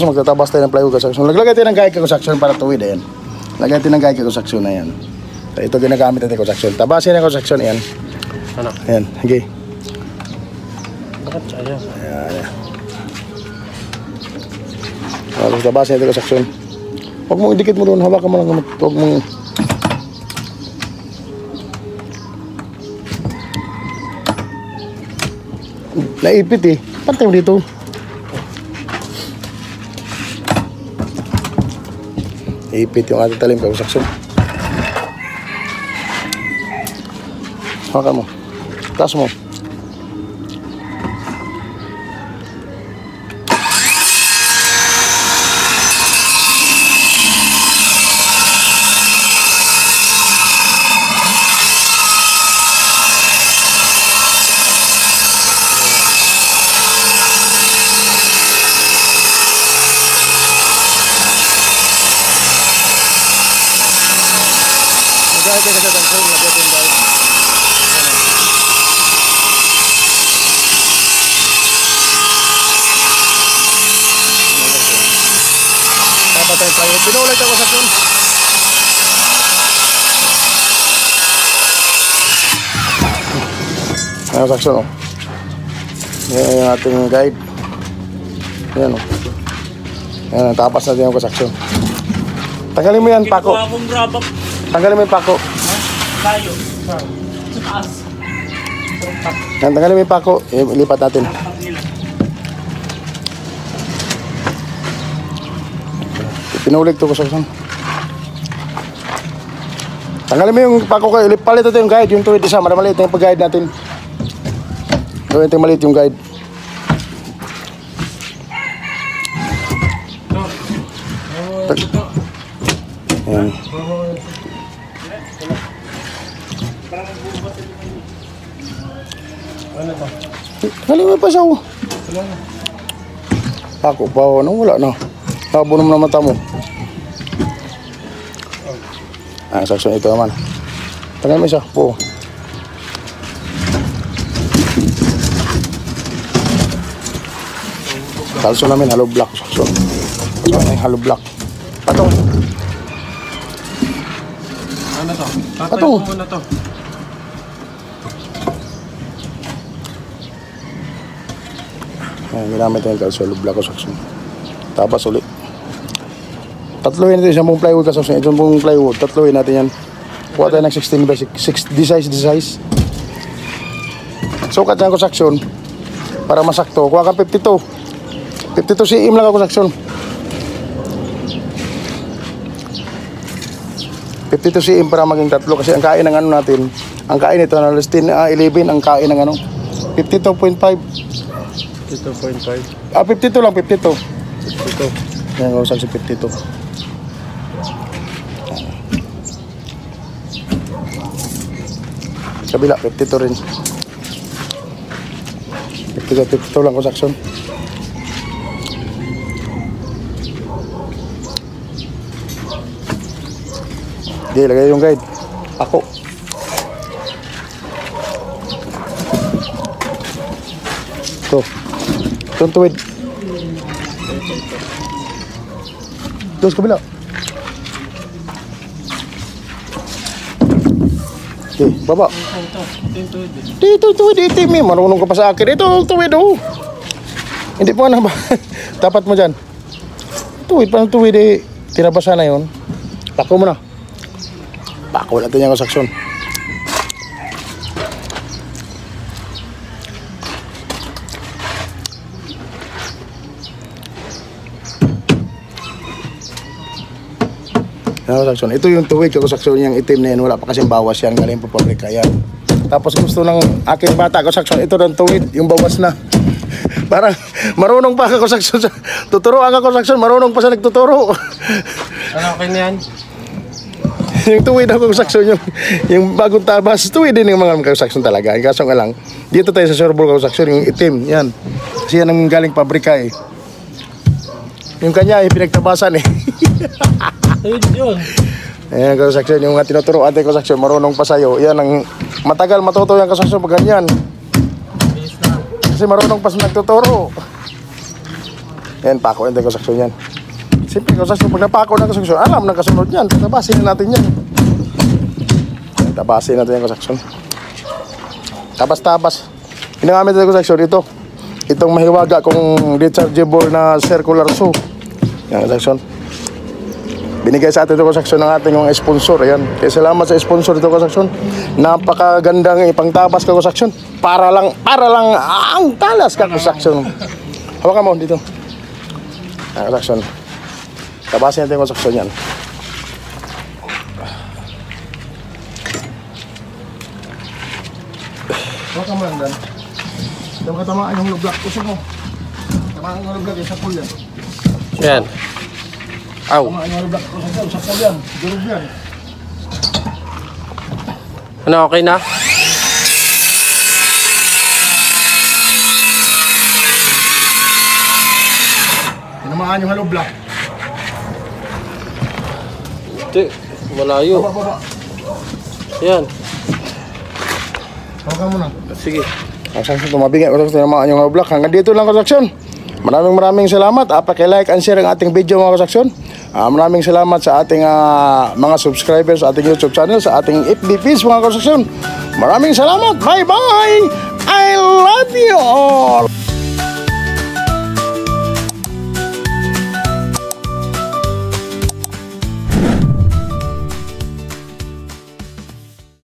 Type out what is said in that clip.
construction, magtatabas tayo ng plywood construction. Naglagay tayo ng guide construction para tuwid, ayan. Lagay tayo ng guide construction na yan. So, ito ginagamit natin construction. Tabasin ng construction, ayan. Ano? Ayan, okay. Bakit siya? Ayan. Tapos tabasin natin construction. Huwag mong idikit mo doon, hawakan mo lang. Huwag mong... Naipit eh. Patay mo dito. Ipit yung ating talim construction. Hawakan mo. Taas mo. Magkakita ka sa tansyon, magkakita yung guide. Papatay tayo. Pinulit ako sa tun. Ayan, saksyon o. Yan yung ating guide. Yan o. Yan, tapas natin yung kasaksyon. Tanggalin mo yan, pako. Tanggalin mo yung pako. Tayo. Sa taas. Yan, tanggalin mo yung pako. Ilipat natin. Pinulik to ko sa isang. Tanggalin mo yung pako kayo. Palit natin yung guide. Yung tuwid isa. Maliit na yung pag-guide natin. Gawin natin maliit yung guide. Ayan. Tanggalin mo pa siya. Ako pa. Wala na. Habo naman na mata mo. Ang saksyon ito naman. Tanggalin mo siya. Po. Kalso namin, hollow block. So, hollow block. Patong. Ano to? Patong. Muna to. Ayan, ginamit yung kalso, hollow block construction. Tapos ulit. Tatluhin natin isang buong plywood construction. Isang buong plywood. Tatluhin natin yan. Kuha tayo ng 16 by 6. D-size. Sukat ng construction. Para masakto. Kuha ka 52. 52 cm lang ako construction. 52 cm para maging tatlo. Kasi ang kain ng ano natin, ang kain ito na 11, ang kain ng ano, 52.5. 52.5. 52 lang, 52. 52. Yan ako sa 52. Kabila, 52 rin. 52 lang construction. Di, lagay yung guide. Ako. Ito. Itong tuwid. Ito sa kabila. Okay, baba. Dito tuwid, itim eh. Marunong ka pa sa akin. Ito tuwid oh. Hindi po na ba? Tapat mo dyan. Tuwid, parang tuwid eh. Tinabasa na yun. Pako mo na. Pako natin yung saksyon. Ito yung tuwid ko saksyon yung itim na yan. Wala pa kasing bawas yan. Galing po pabrika yan. Tapos gusto ng aking bata ko saksyon. Ito ng tuwid. Yung bawas na. Parang marunong pa ako saksyon. Tuturuan ako saksyon. Marunong pa sa nagtuturo. Ano okay na yan? Yung tuwid ako saksyon. Yung bagong tabas. Tuwid din yung mga saksyon talaga. Yung kaso nga lang. Dito tayo sa sureball ko saksyon. Yung itim. Yan. Kasi yan ang galing pabrika eh. Yung kanya eh. Pinagtabasan eh. Ayun yun. Ayan kasaksyon, yung mga tinuturo ate kasaksyon, marunong pa sa'yo. Yan ang matagal matuto yung kasaksyon pag ganyan. Kasi marunong pa sa nagtuturo. Yan, pako yung konstruksyon yan. Simple konstruksyon. Pag napako ng konstruksyon, alam ng kasunod yan. Tabasin na natin yan. Tabasin natin yung konstruksyon. Tabas-tabas. Ginagamit natin yung konstruksyon ito. Itong mahiwaga kung rechargeable na circular saw. Yan, konstruksyon. Binigay sa atin ito konstruksyon ng ating mga sponsor. Ayan. Kaya salamat sa sponsor ito konstruksyon. Napakagandang ipangtabas ka konstruksyon. Para lang ang talas ka konstruksyon. Hawakan mo dito. Ang konstruksyon. Tabasin natin yung konstruksyon yan. Hawakan mo lang dan. Yung katamaan yung lublak. Usok mo. Tamaan yung lublak yung sa pool yan. Yan. Aw. Tamaan yung lublak. Usok mo yan. Durog yan. Ano, okay na? Tinamaan yung hollow block. Hindi. Malayo. Baba. Yan. Hawakan mo na. Sige. Ang saksyon, tumabingay ko sa tinamaan yung hollow block. Hanggang dito lang kasaksyon. Maraming salamat. Paki-like and share ang ating video mga kasaksyon. Maraming salamat sa ating mga subscribers sa ating YouTube channel, sa ating FB page mga kasaksyon. Maraming salamat. Bye-bye. I love you all.